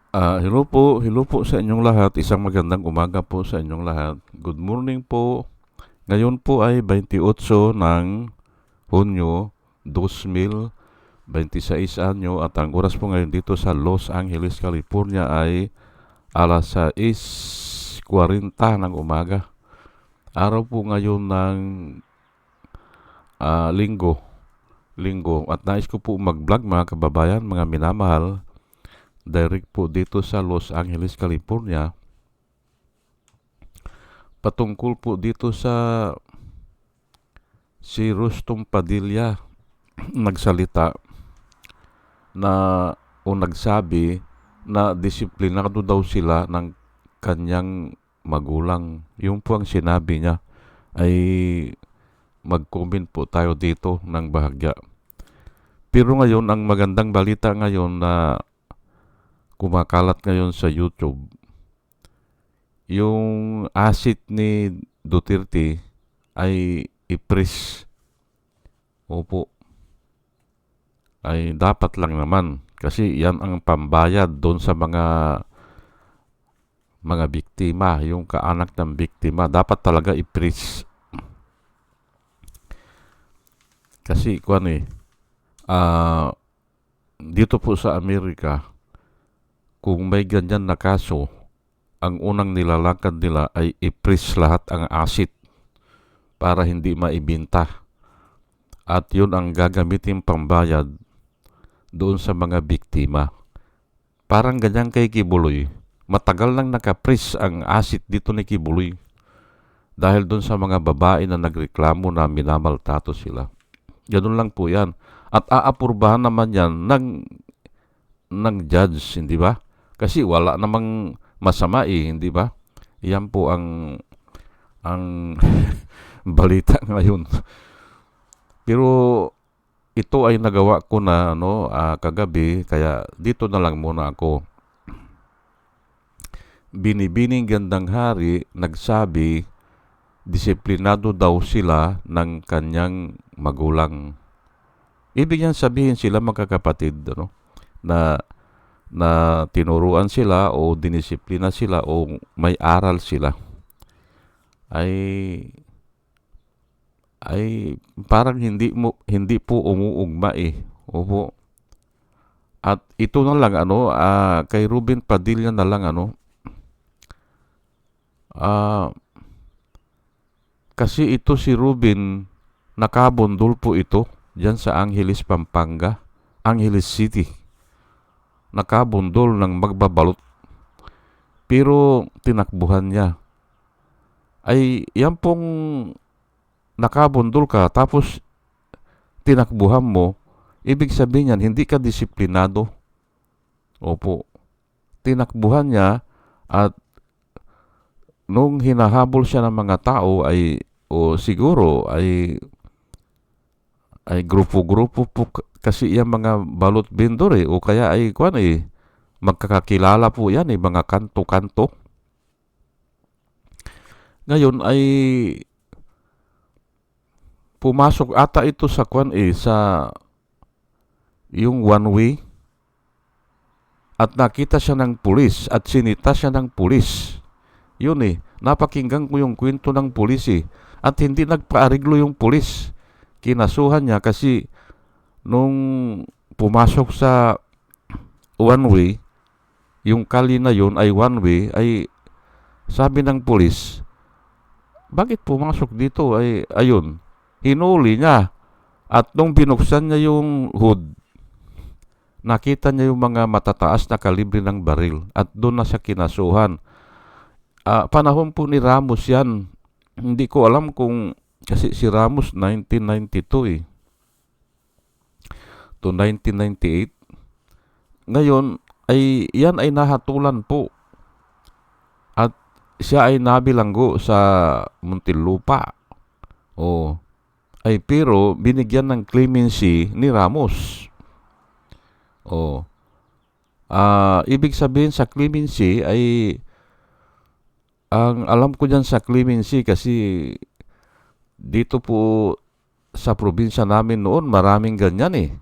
Hello po sa inyong lahat. Isang magandang umaga po sa inyong lahat. Good morning po. Ngayon po ay 28 ng Hunyo 2026 anyo at ang oras po ngayon dito sa Los Angeles, California ay alas 6:40 ng umaga. Araw po ngayon ng linggo at nais ko po mag-vlog mga kababayan, mga minamahal, direct po dito sa Los Angeles, California patungkol po dito sa si Rustom Padilla nagsalita na o nagsabi na disiplinado daw sila ng kanyang magulang. Yung po ang sinabi niya ay mag-comment po tayo dito ng bahagya. Pero ngayon, ang magandang balita ngayon na kumakalat ngayon sa YouTube, yung asset ni Duterte ay ipris. Opo, ay dapat lang naman kasi yan ang pambayad doon sa mga biktima, yung kaanak ng biktima dapat talaga ipris. Kasi ah, dito po sa Amerika, kung may ganyan na kaso, ang unang nilalakad nila ay ipris lahat ang asset para hindi maibinta. At yun ang gagamitin pambayad doon sa mga biktima. Parang ganyan kay Kibuloy. Matagal nang nakapris ang asset dito ni Kibuloy dahil doon sa mga babae na nagreklamo na minamaltrato sila. Ganun lang po yan. At aapurbahan naman yan ng judge, hindi ba? Kasi wala namang masama hindi ba? Yan po ang balita ngayon. Pero ito ay nagawa ko na kagabi, kaya dito na lang muna ako. Binibining Gandang Hari nagsabi disiplinado daw sila ng kanyang magulang. Ibig yan sabihin sila magkakapatid, na tinuruan sila o dinisiplina sila o may aral sila. Ay parang hindi po umuugma Opo. At ito na lang kay Ruben Padilla na lang ah kasi ito si Ruben nakabundol po ito diyan sa Angeles, Pampanga, Angeles City. Nakabundol ng magbabalot. Pero tinakbuhan niya. Ay yan pong nakabundol ka tapos tinakbuhan mo, ibig sabihin yan, hindi ka disiplinado. Opo. Tinakbuhan niya at nung hinahabol siya ng mga tao o siguro ay grupo-grupo po kasi yung mga balot vendor o kaya ay magkakakilala po yan mga kanto-kanto. Ngayon ay pumasok ata ito sa sa yung one way at nakita siya ng pulis at sinita siya ng pulis. Yun napakinggan ko yung kwento ng pulis at hindi nagpaariglo yung pulis. Kinasuhan niya kasi nung pumasok sa one way, yung kali na yun ay one way, ay sabi ng pulis, bakit pumasok dito? Ayun, hinuli niya. At nung binuksan niya yung hood, nakita niya yung mga matataas na kalibre ng baril at doon na siya kinasuhan. Panahon po ni Ramos yan. Hindi ko alam kasi si Ramos 1992 to 1998. Ngayon yan ay nahatulan po at siya ay nabilanggo sa Muntinlupa. Pero binigyan ng clemency ni Ramos. Ibig sabihin sa clemency ay ang alam ko dyan sa clemency kasi dito po sa probinsya namin noon maraming ganyan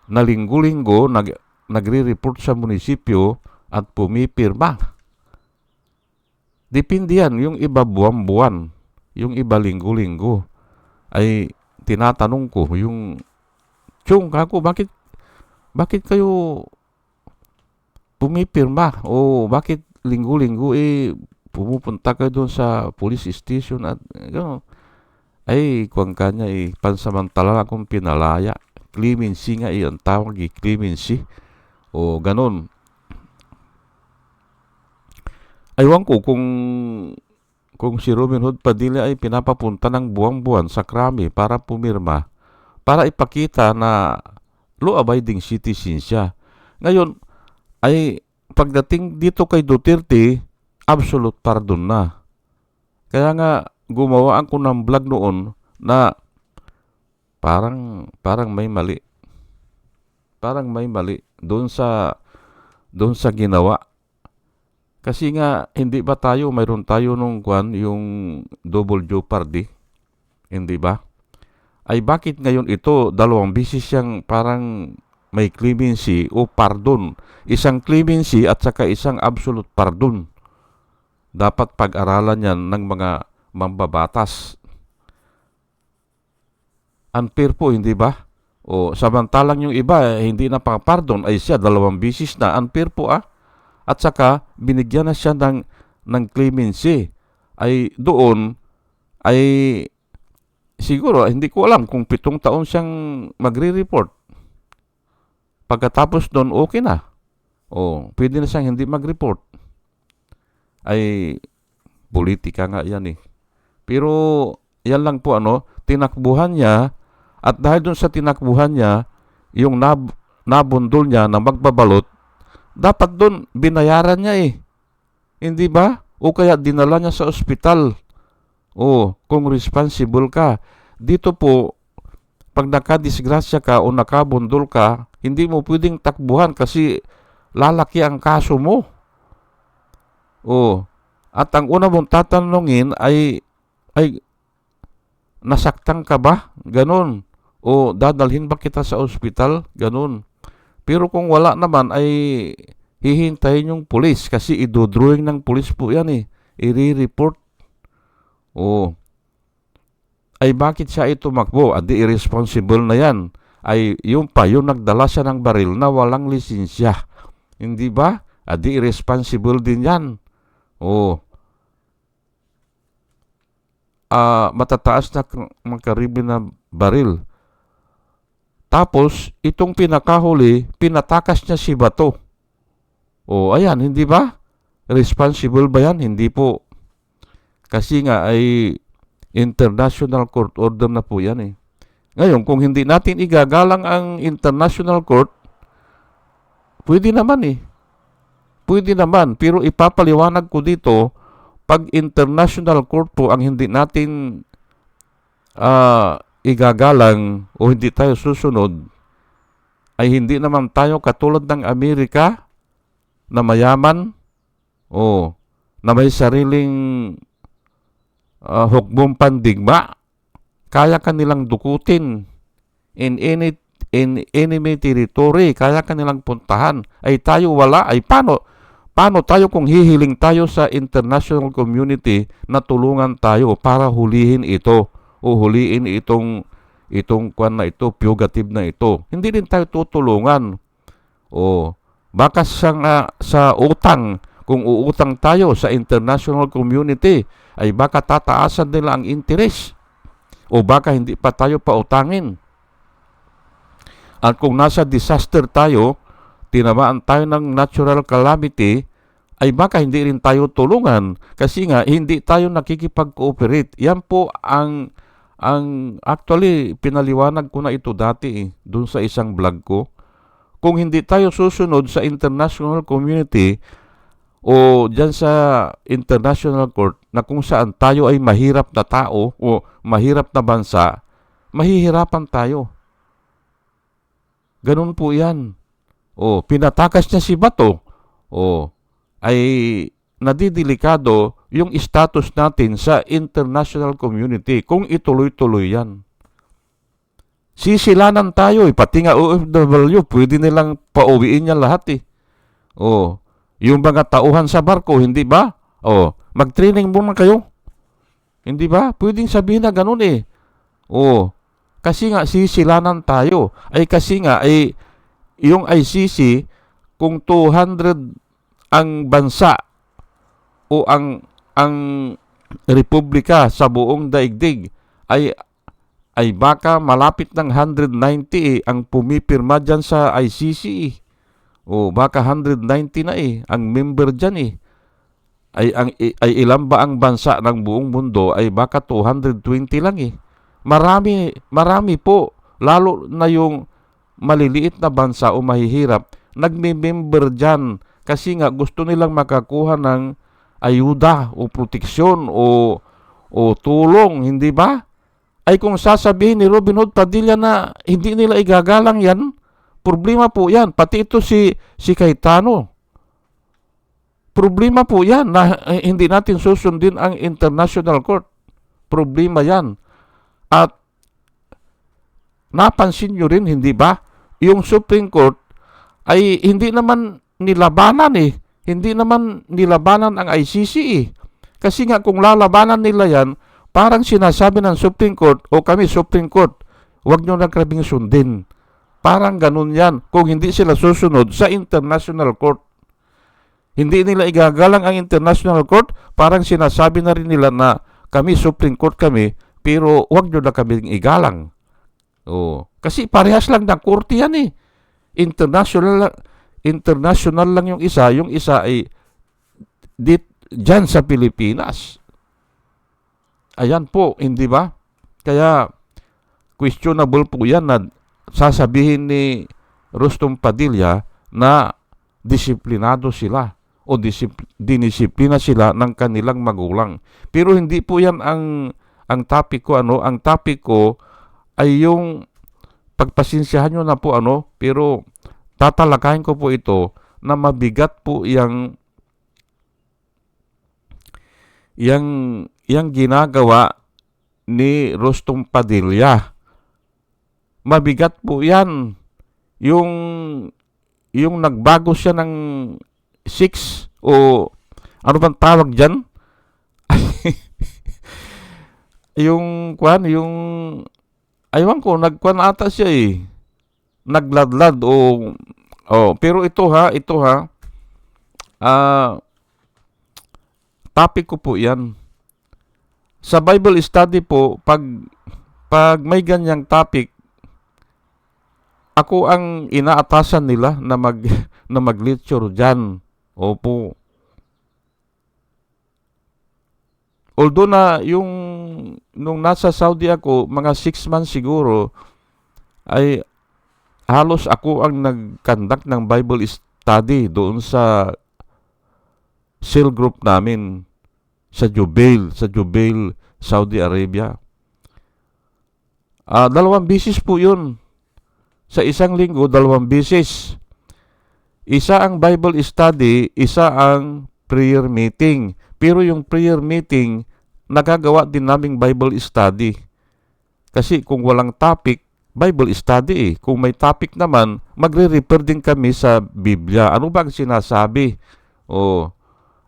na linggo-linggo nagre-report sa munisipyo at pumipirma. Depende yan. Yung iba buwan-buwan, yung iba linggo-linggo. Ay tinatanong ko, yung Chong, kako, bakit kayo pumipirma? O bakit linggo-linggo pumupunta kayo doon sa police station at gano'n? Ay, kuwang kanya pansamantala akong pinalaya. Clemency nga ang tawag clemency. O ganon. Aywan ko kung si Robin Hood Padilla ay pinapapunta ng buwang-buwan sa krami para pumirma, para ipakita na law-abiding citizen siya. Ngayon, ay pagdating dito kay Duterte, absolute pardon na. Kaya nga, gumawa ako ng vlog noon na parang may mali. Parang may mali doon sa ginawa. Kasi nga hindi ba mayroon tayo nung yung double jeopardy, hindi ba? Ay bakit ngayon ito dalawang beses siyang parang may clemency o pardon. Isang clemency at saka isang absolute pardon. Dapat pag-aralan yan ng mga mambabatas. Unfair po, hindi ba? O samantalang yung iba hindi na pardon ay siya dalawang beses na. Unfair po At saka binigyan na siya ng clemency. Ay doon ay siguro hindi ko alam kung 7 taon siyang magre-report. Pagkatapos doon okay na. O pwede na siyang hindi mag-report. Ay politika nga yan Pero yan lang po tinakbuhan niya at dahil doon sa tinakbuhan niya, yung nabundol niya na magbabalot, dapat doon binayaran niya Hindi ba? O kaya dinala niya sa ospital. O kung responsible ka. Dito po, pag nakadisgrasya ka o nakabundol ka, hindi mo pwedeng takbuhan kasi lalaki ang kaso mo. O, at ang una mong tatanungin ay nasaktan ka ba? Ganon. O dadalhin ba kita sa ospital? Ganon. Pero kung wala naman ay hihintayin yung pulis kasi idodrawing ng pulis po yan I-report. O, ay bakit siya tumakbo? Adi irresponsible na yan. Ay yung nagdala siya ng baril na walang lisensya. Hindi ba? Adi irresponsible din yan. O, matataas na magkaribin na baril. Tapos, itong pinakahuli, pinatakas niya si bato. O, ayan, hindi ba? Responsible ba yan? Hindi po. Kasi nga ay international court order na po yan Ngayon, kung hindi natin igagalang ang international court, pwede naman Pwede naman. Pero ipapaliwanag ko dito, pag international court po ang hindi natin igagalang o hindi tayo susunod, ay hindi naman tayo katulad ng Amerika na mayaman o na may sariling hukbong pandigma. Kaya kanilang dukutin in enemy territory. Kaya kanilang puntahan. Ay tayo wala. Ay paano tayo kung hihiling tayo sa international community na tulungan tayo para hulihin ito o huliin itong kwan na ito, fugitive na ito. Hindi din tayo tutulungan. O baka sa utang, kung uutang tayo sa international community, ay baka tataasan nila ang interest. O baka hindi pa tayo pautangin. At kung nasa disaster tayo, tinamaan tayo ng natural calamity, ay baka hindi rin tayo tulungan kasi nga hindi tayo nakikipag-cooperate. Yan po ang actually pinaliwanag ko na ito dati doon sa isang vlog ko. Kung hindi tayo susunod sa international community o dyan sa international court na kung saan tayo ay mahirap na tao o mahirap na bansa, mahihirapan tayo. Ganun po yan. O, pinatakas niya si bato. O, ay nadidelikado yung status natin sa international community kung ituloy-tuloy yan. Sisilanan tayo pati nga OFW, pwede nilang pauwiin yan lahat O, Yung mga tauhan sa barko, hindi ba? Mag-training muna kayo. Hindi ba? Pwedeng sabihin na ganun eh. Kasi nga sisilanan tayo. Kasi nga yung ICC, kung 200 ang bansa o ang republika sa buong daigdig, ay baka malapit ng 190 ang pumipirma dyan sa ICC eh. Baka 190 na ang member dyan eh. Ay ilan ba ang bansa ng buong mundo? Ay baka 220 lang eh. Marami po, lalo na yung maliliit na bansa o mahihirap, nagme-member dyan kasi nga gusto nilang makakuha ng ayuda o proteksyon o tulong, hindi ba? Ay kung sasabihin ni Robin Hood Padilla na hindi nila igagalang yan, problema po yan. Pati ito si Cayetano. Problema po yan na hindi natin susundin ang International Court. Problema yan. At napansin nyo rin, hindi ba? Yung Supreme Court ay hindi naman nilabanan eh. Hindi naman nilabanan ang ICC eh. Kasi nga kung lalabanan nila yan, parang sinasabi ng Supreme Court, kami Supreme Court, huwag nyo na grabing sundin. Parang ganun yan kung hindi sila susunod sa International Court. Hindi nila igagalang ang International Court, parang sinasabi na rin nila na kami Supreme Court kami, pero huwag nyo na kaming igalang. Kasi parehas lang ng korte yan eh. International lang yung isa ay dyan sa Pilipinas. Ayan po, hindi ba? Kaya questionable po yan na sasabihin ni Rustom Padilla na disiplinado sila o dinisiplina sila ng kanilang magulang. Pero hindi po yan ang topic ko. Ang topic ko ay yung pagpasensyahan nyo na po pero tatalakayin ko po ito na mabigat po yang ginagawa ni Rustom Padilla. Mabigat po yan. Yung nagbago siya ng 6 o ano bang tawag dyan? Aywan ko, nagkwan ata siya eh. Nagladlad pero ito ha, topic ko po yan. Sa Bible study po, pag may ganyang topic, ako ang inaatasan nila na mag-lecture dyan. Opo. Although na nung nasa Saudi ako, mga 6 months siguro, ay halos ako ang nag-conduct ng Bible study doon sa cell group namin sa Jubail, Saudi Arabia. 2 beses po yun. Sa isang linggo, 2 beses. Isa ang Bible study, isa ang prayer meeting. Pero yung prayer meeting, nagagawa din naming Bible study. Kasi kung walang topic, Bible study eh. Kung may topic naman, magre-refer din kami sa Biblia. Ano ba ang sinasabi?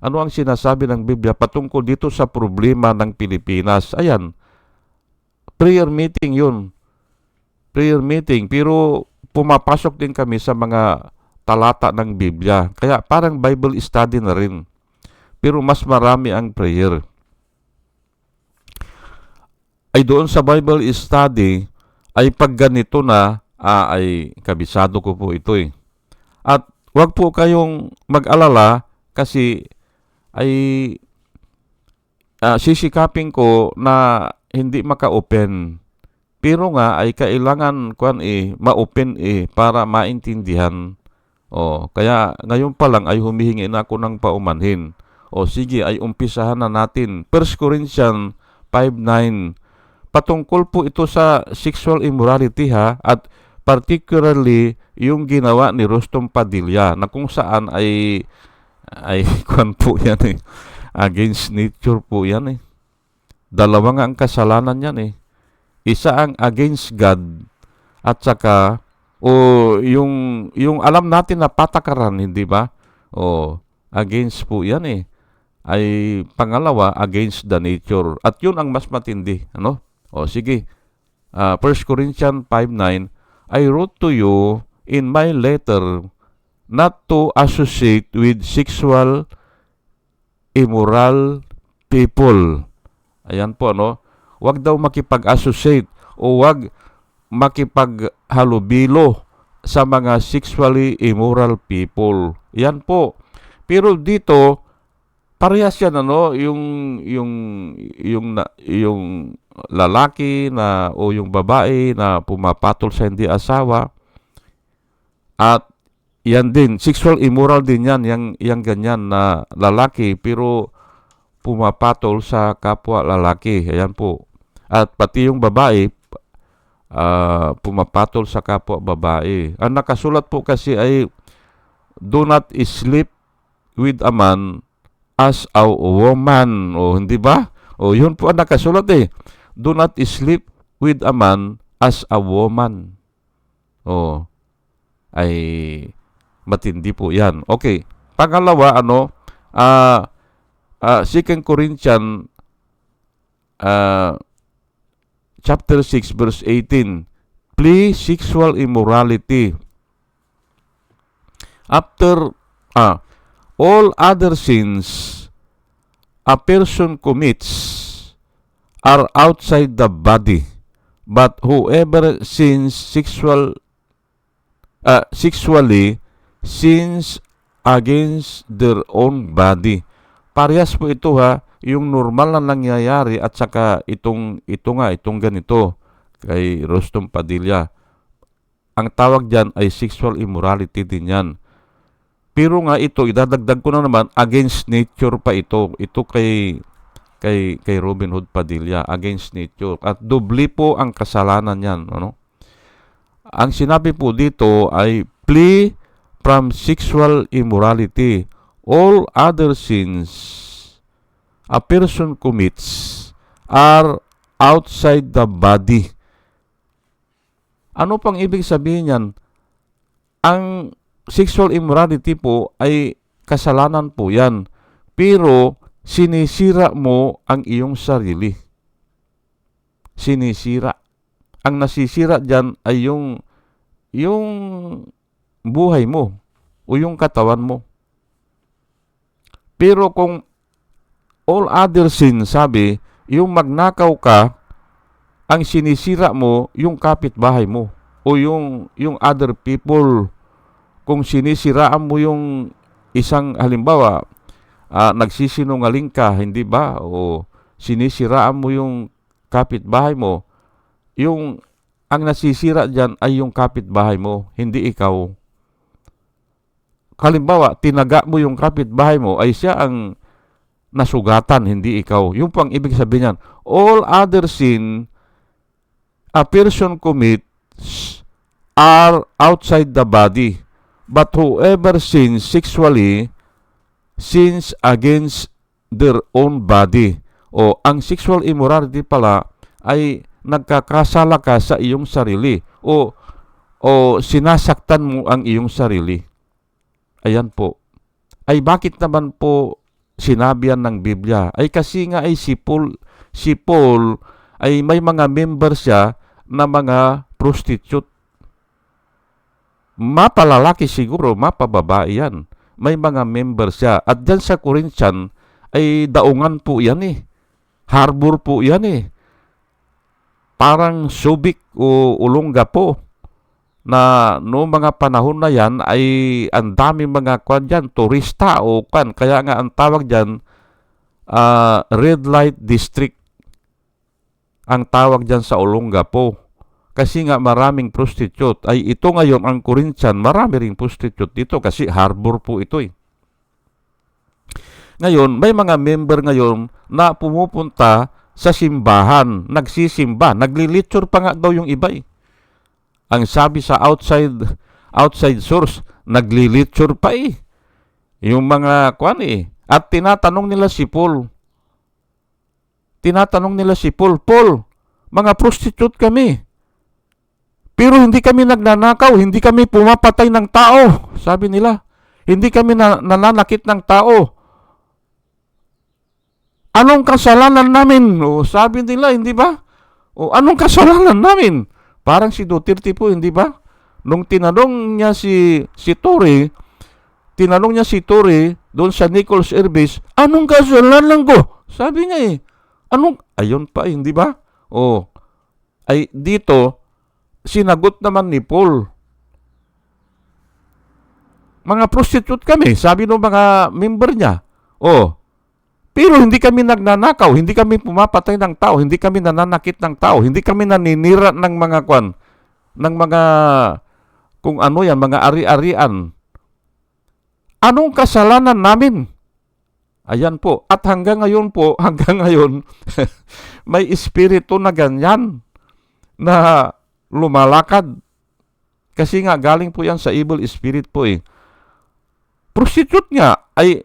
Ano ang sinasabi ng Biblia patungkol dito sa problema ng Pilipinas? Ayan, prayer meeting yun. Prayer meeting. Pero pumapasok din kami sa mga talata ng Biblia. Kaya parang Bible study na rin. Pero mas marami ang prayer. Ay doon sa Bible study, ay pag ganito na, ay kabisado ko po ito eh. At wag po kayong mag-alala kasi ay sisikapin ko na hindi maka-open. Pero nga ay kailangan ma-open para maintindihan. Kaya ngayon pa lang ay humihingi na ako ng paumanhin. Sige, ay umpisahan na natin. 1 Corinthians 5:9. Patungkol po ito sa sexual immorality ha, at particularly yung ginawa ni Rustom Padilla na kung saan ay po yan eh. Against nature po yan eh. Dalawa nga ang kasalanan yan eh. Isa ang against God at saka yung alam natin na patakaran, hindi ba? Against po yan eh. Ay pangalawa, against the nature. At yun ang mas matindi. Ano? O sige. 1 Corinthians 5:9, I wrote to you in my letter not to associate with sexual immoral people. Ayan po, ano? Huwag daw makipag-associate o huwag makipaghalubilo sa mga sexually immoral people. Yan po. Pero dito, parehas yan, ano? Yung lalaki na o yung babae na pumapatol sa hindi asawa. At yan din, sexual immoral din yan, yung ganyan na lalaki pero pumapatol sa kapwa lalaki. Ayan po. At pati yung babae, pumapatol sa kapwa babae. Ang nakasulat po kasi ay, do not sleep with a man as a woman. O, hindi ba? O, yun po ang nakasulat eh. Do not sleep with a man as a woman. O, ay matindi po yan. Okay. Pangalawa, 2 Corinthians chapter 6 verse 18. Flee sexual immorality. After all other sins a person commits are outside the body, but whoever sins sexually sins against their own body. Parehas po ito yung normal na nangyayari at saka itong ganito kay Rostom Padilla. Ang tawag diyan ay sexual immorality din yan. Pero nga ito, idadagdag ko na naman, against nature pa ito. Ito kay Robin Hood Padilla, against nature. At doble po ang kasalanan yan. Ano? Ang sinabi po dito ay flee from sexual immorality. All other sins a person commits are outside the body. Ano pang ibig sabihin yan? Ang sexual immorality po ay kasalanan po yan. Pero sinisira mo ang iyong sarili. Sinisira. Ang nasisira dyan ay yung buhay mo o yung katawan mo. Pero kung all other sins, sabi, yung magnakaw ka, ang sinisira mo, yung kapitbahay mo o yung other people. Kung sinisiraan mo yung isang, halimbawa, nagsisinungaling ka, hindi ba? O sinisiraan mo yung kapitbahay mo, ang nasisira dyan ay yung kapitbahay mo, hindi ikaw. Halimbawa, tinaga mo yung kapitbahay mo, ay siya ang nasugatan, hindi ikaw. Yung pang ibig sabihin niyan, all other sin a person commits are outside the body, but whoever sins sexually sins against their own body. O ang sexual immorality pala ay nagkakasala ka sa iyong sarili o sinasaktan mo ang iyong sarili. Ayan po. Ay bakit naman po sinabi yan ng Biblia? Ay kasi nga ay si Paul ay may mga members siya na mga prostitute. Mapalalaki siguro, mapababae yan. May mga members siya. At dyan sa Corinthian ay daungan po yan eh. Harbor po yan eh. Parang Subic o Olongapo na no mga panahon na yan ay ang daming mga kwan dyan, turista o kwan. Kaya nga ang tawag dyan, red light district. Ang tawag dyan sa Olongapo. Kasi nga maraming prostitute. Ay ito ngayon, ang Corinthian, marami ring prostitute dito kasi harbor po ito eh. Ngayon, may mga member ngayon na pumupunta sa simbahan, nagsisimba, naglilitsure pa nga daw yung iba eh. Ang sabi sa outside source, naglilitsure pa eh. Yung mga kwan eh. At tinatanong nila si Paul, Paul, mga prostitute kami. Pero hindi kami nagnanakaw, hindi kami pumapatay ng tao. Sabi nila, Hindi kami nananakit ng tao. Anong kasalanan namin? O, sabi nila, hindi ba? O, anong kasalanan namin? Parang si Duterte po, hindi ba? Nung tinanong niya si Torre, doon sa Nichols Air Base, anong kasalanan ko? Sabi niya ayun pa, hindi ba? O, ay dito, sinagot naman ni Paul, mga prostitute kami, sabi ng mga member niya. Pero hindi kami nagnanakaw, hindi kami pumapatay ng tao, hindi kami nananakit ng tao, hindi kami naninira ng mga kung ano yan, mga ari-arian. Anong kasalanan namin? Ayan po. At hanggang ngayon, may espiritu na ganyan na lumalakad. Kasi nga, galing po yan sa evil spirit po Prostitute nga ay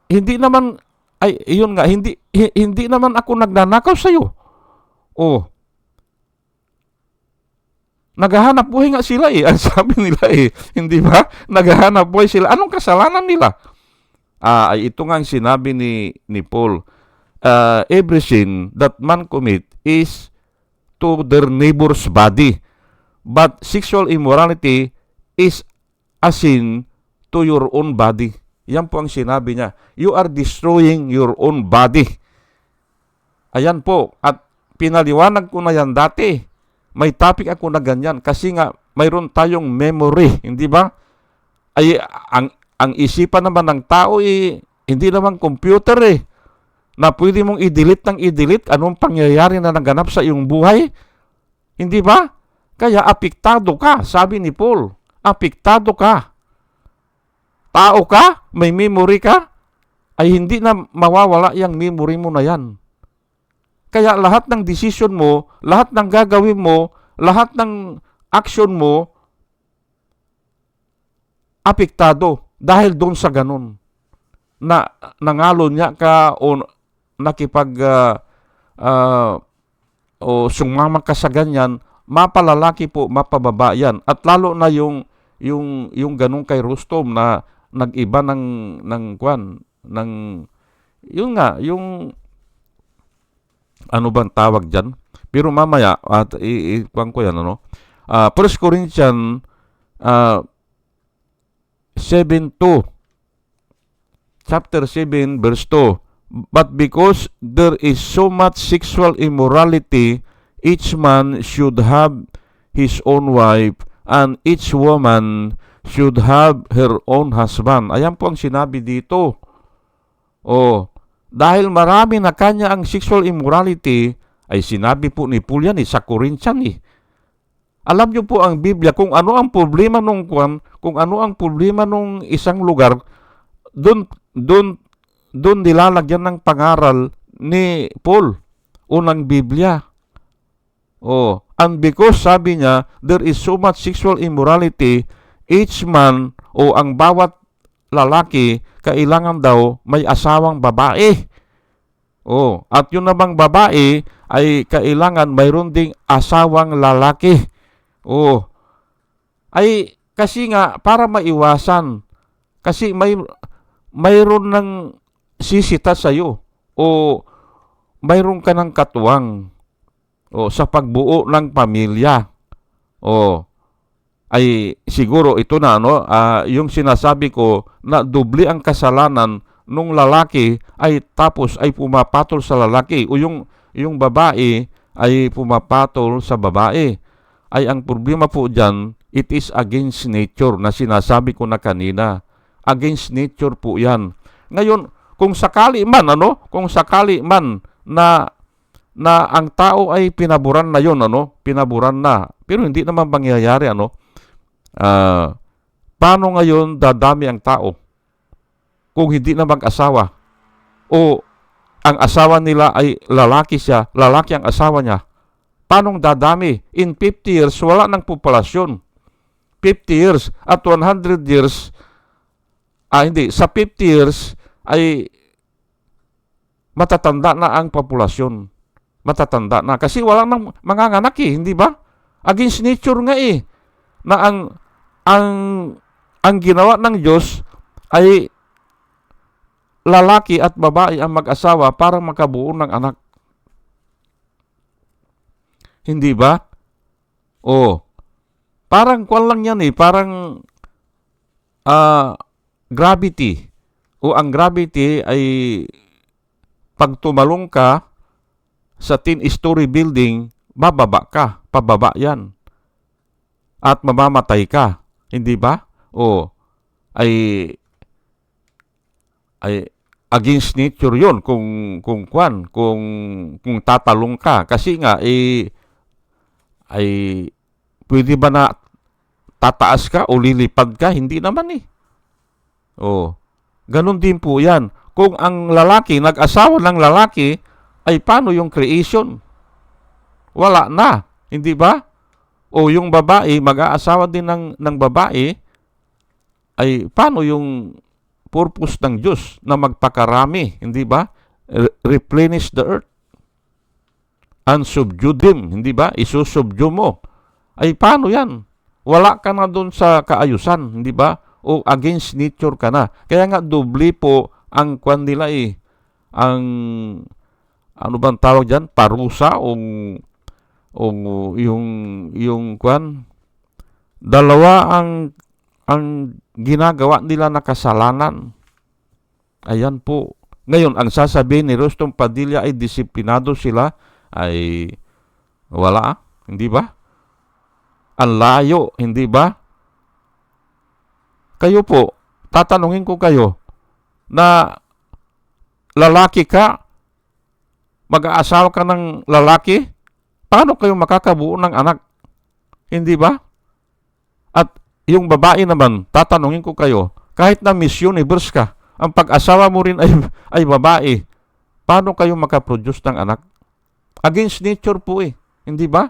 hindi naman hindi naman ako nagnanakaw sa iyo. Naghahanap buhay nga sila ang sabi nila hindi ba? Naghahanap buhay sila. Anong kasalanan nila? Ay ito nga ang sinabi ni Paul. Every sin that man commit is to their neighbor's body. But sexual immorality is a sin to your own body. Yan po ang sinabi niya. You are destroying your own body. Ayan po. At pinaliwanag ko na yan dati. May topic ako na ganyan. Kasi nga, mayroon tayong memory. Hindi ba? Ay, ang isipan naman ng tao hindi naman computer na pwede mong i-delete ng i-delete anong pangyayari na naganap sa iyong buhay. Hindi ba? Kaya apektado ka. Sabi ni Paul. Apektado ka. Tao ka, may memory ka, ay hindi na mawawala yung memory mo na yan. Kaya lahat ng decision mo, lahat ng gagawin mo, lahat ng action mo, apektado dahil doon sa ganun. Na nangalo niya ka o nakipag o sumama ka sa ganyan, mapalalaki po, mapababa yan. At lalo na yung ganun kay Rustom na nag-iba ng yun nga, yung ano bang tawag dyan? Pero mamaya, at ikuan ko yan, 1 Corinthians 7:2, chapter 7, verse 2, but because there is so much sexual immorality, each man should have his own wife, and each woman should have her own husband. Ayan po ang sinabi dito. Dahil marami na kanya ang sexual immorality, ay sinabi po ni Paul yan sa Corinthians Alam niyo po ang Biblia, kung ano ang problema nung isang lugar, doon nilalagyan ng pangaral ni Paul o ng Biblia. And because sabi niya, there is so much sexual immorality, each man o ang bawat lalaki, kailangan daw may asawang babae. At yun namang babae ay kailangan mayroon ding asawang lalaki. Ay kasi nga para maiwasan, kasi mayroon ng sisita sa iyo o mayroon ka ng katuwang sa pagbuo ng pamilya. Ay siguro ito na yung sinasabi ko na doble ang kasalanan nung lalaki ay tapos ay pumapatol sa lalaki o yung babae ay pumapatol sa babae. Ay ang problema po dyan, it is against nature na sinasabi ko na kanina. Against nature po yan. Ngayon, kung sakali man na ang tao ay pinaburan na yon, pinaburan na, pero hindi naman mangyayari, paano ngayon dadami ang tao kung hindi na mag-asawa o ang asawa nila ay lalaki ang asawa niya? Paano dadami? In 50 years, wala ng populasyon. 50 years at 100 years, sa 50 years ay matatanda na ang populasyon. Matatanda na. Kasi wala nang manganganak hindi ba? Against nature nga na ang ang ginawa ng Diyos ay lalaki at babae ang mag-asawa para makabuo ng anak. Hindi ba? O, parang kwan lang yan parang gravity. O ang gravity ay pag tumalong ka sa 10-story building, bababa ka, pababa yan. At mamamatay ka. Hindi ba? O, ay against nature yun kung tatalong ka. Kasi nga, ay pwede ba na tataas ka o lilipad ka? Hindi naman O, ganun din po yan. Kung ang lalaki, nag-asawa ng lalaki, ay paano yung creation? Wala na. Hindi ba? O yung babae, mag-aasawa din ng babae, ay paano yung purpose ng Diyos na magpakarami? Hindi ba? Replenish the earth. And subdue them. Hindi ba? Isusubdue mo. Ay paano yan? Wala ka na doon sa kaayusan. Hindi ba? O against nature ka na. Kaya nga doble po ang kwan nila ang ano bang tawag dyan? Parusa o yung kwan. Dalawa ang ginagawa nila na kasalanan. Ayan po. Ngayon, ang sasabihin ni Rostong Padilla ay disiplinado sila ay wala. Hindi ba? Ang layo. Hindi ba? Kayo po, tatanungin ko kayo na lalaki ka, mag-aasawa ka ng lalaki, paano kayo makakabuo ng anak? Hindi ba? At yung babae naman, tatanungin ko kayo, kahit na Miss Universe ka, ang pag-asawa mo rin ay babae, paano kayo makaproduce ng anak? Against nature po Hindi ba?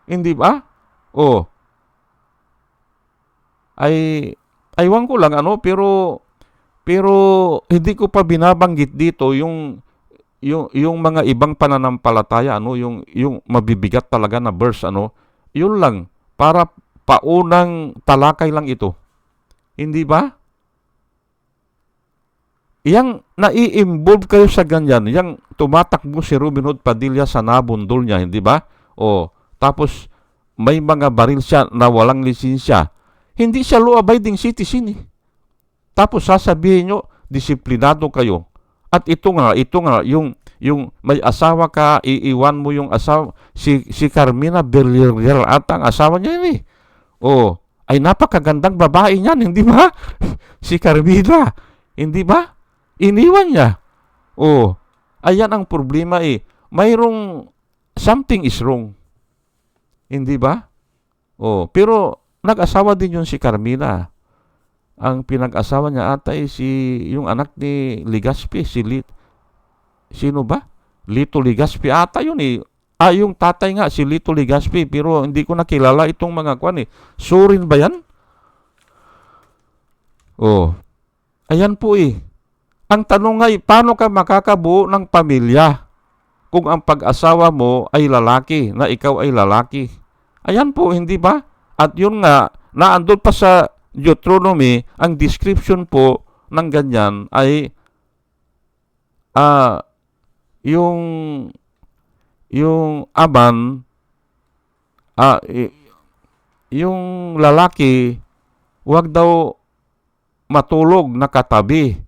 Hindi ba? O, aywan ko lang pero hindi ko pa binabanggit dito yung mga ibang pananampalataya yung mabibigat talaga na verse yun lang para paunang talakay lang ito. Hindi ba? Yang nai-involve kayo sa ganyan, yang tumatakbo si Robin Hood Padilla sa nabundol niya, hindi ba? O, tapos may mga baril siya na walang lisensya. Hindi siya law-abiding citizen Tapos sasabihin nyo, disiplinado kayo. At ito nga, yung may asawa ka, iiwan mo yung asawa, si Carmina Villarreal at ang asawa niya O, ay napakagandang babae niyan, hindi ba? Si Carmina, hindi ba? Iniwan niya. O, ayan ang problema Mayroong something is wrong. Hindi ba? O, pero nag-asawa din yun si Carmina. Ang pinag-asawa niya atay yung anak ni Legaspi, sino ba? Lito Legaspi ata yun yung tatay nga si Lito Legaspi, pero hindi ko nakilala itong mga kwan Surin ba yan? Oh. Ayan po Ang tanong ay, paano ka makakabuo ng pamilya kung ang pag-asawa mo ay lalaki, na ikaw ay lalaki? Ayan po, hindi ba? At yun nga, naandun pa sa Deuteronomy, ang description po ng ganyan ay yung aman, yung lalaki, wag daw matulog na katabi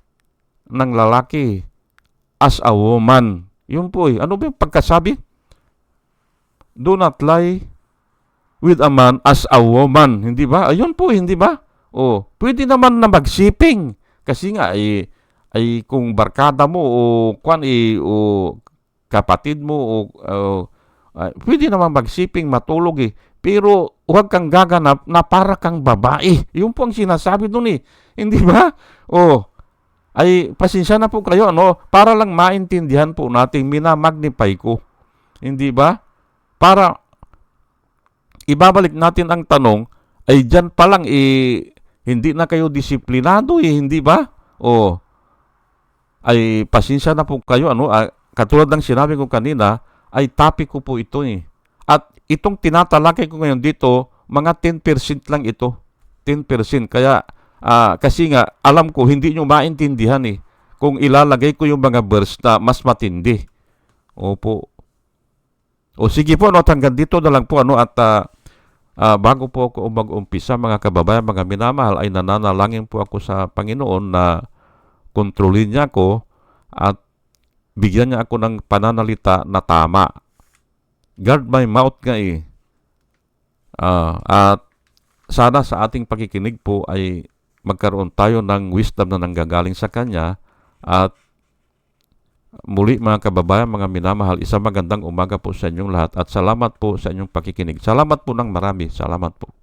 ng lalaki as a woman. Yun po Ano ba yung pagkasabi? Do not lie with a man as a woman. Hindi ba? Ayun po, hindi ba? Pwede naman na magsiping. Kasi nga, ay kung barkada mo o kapatid mo pwede naman magsiping, matulog Pero huwag kang gaganap na para kang babae. Yun po ang sinasabi dun Hindi ba? Ay pasensya na po kayo para lang maintindihan po natin, minamagnify ko. Hindi ba? Para ibabalik natin ang tanong, ay dyan pa lang hindi na kayo disiplinado hindi ba? Ay pasensya na po kayo katulad ng sinabi ko kanina, ay topic ko po ito At itong tinatalakay ko ngayon dito, mga 10% lang ito. 10%. Kaya, kasi nga, alam ko, hindi nyo maintindihan eh. Kung ilalagay ko yung mga verse na mas matindi. Opo. O sige po, hanggang dito na lang po, at bago po ako mag-umpisa, mga kababayan, mga minamahal, ay nananalangin po ako sa Panginoon na kontrolin niya ako at bigyan niya ako ng pananalita na tama. Guard my mouth nga eh. At sana sa ating pakikinig po ay magkaroon tayo ng wisdom na nanggagaling sa Kanya. At muli mga kababayan, mga minamahal, isang magandang umaga po sa inyong lahat at salamat po sa inyong pakikinig. Salamat po ng marami. Salamat po.